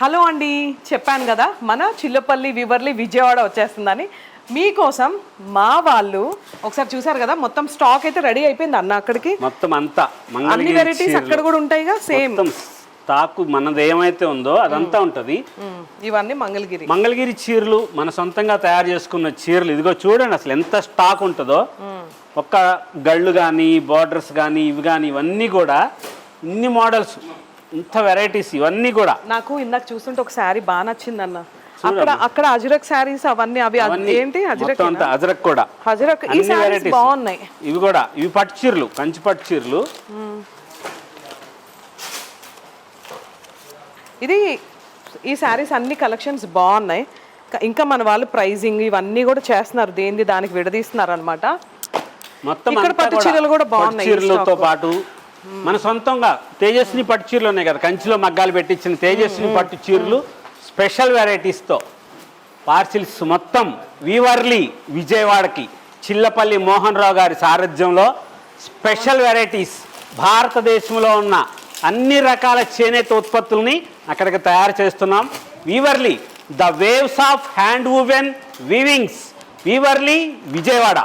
Hello అండి, చెప్పాను కదా మన చిల్లపల్లి వివర్లి విజయవాడ వచ్చేస్తుందని. మీకోసం మా వాళ్ళు ఒకసారి చూసారు కదా, మొత్తం స్టాక్ అయితే రెడీ అయిపోయింది అన్న. అక్కడికి మొత్తం అంతా అన్ని వెరైటీస్ అక్కడ కూడా ఉంటాయిగా. సేమ్ స్టాకు మనది ఏమైతే ఉందో అదంతా ఉంటది. ఇవన్నీ మంగళగిరి చీరలు మన సొంతంగా తయారు చేసుకున్న చీరలు. ఇదిగో చూడండి అసలు ఎంత స్టాక్ ఉంటుందో. ఒక్క గళ్ళు కానీ బార్డర్స్ కానీ ఇవి కానీ ఇవన్నీ కూడా ఇన్ని మోడల్స్, ఇంత వెరైటీస్ ఇవన్నీ కూడా. నాకు ఇందాక చూస్తుంటే ఒక శారీ బాగా నచ్చింది అన్న. అక్కడ అజరక్ శారీస్ అవన్నీ అవి ఏంటి అజరక్ కూడా అజరక్ ఈ శారీస్ బాగున్నాయి. ఇవి కూడా ఇవి పట్టు చీరలు, కంచి పట్టు చీరలు. ఇది ఈ శారీస్ అన్ని కలెక్షన్స్ బాగున్నాయి. ఇంకా మన వాళ్ళు ప్రైజింగ్ ఇవన్నీ కూడా చేస్తున్నారు, దేనిది దానికి విడదీస్తున్నారు అనమాట. మొత్తం ఇక్కడ పట్టు చీరలు కూడా బాగున్నాయి. చీరలతో పాటు మన సొంతంగా తేజస్విని పట్టు చీరలు ఉన్నాయి కదా, కంచిలో మగ్గాలు పెట్టించిన తేజస్విని పట్టు చీరలు స్పెషల్ వెరైటీస్తో పార్సిల్స్ మొత్తం వీవర్లీ విజయవాడకి చిల్లపల్లి మోహన్ రావు గారి సారథ్యంలో స్పెషల్ వెరైటీస్. భారతదేశంలో ఉన్న అన్ని రకాల చేనేత ఉత్పత్తుల్ని అక్కడికి తయారు చేస్తున్నాం. Weaverly the waves of hand woven weavings, Weaverly Vijayawada.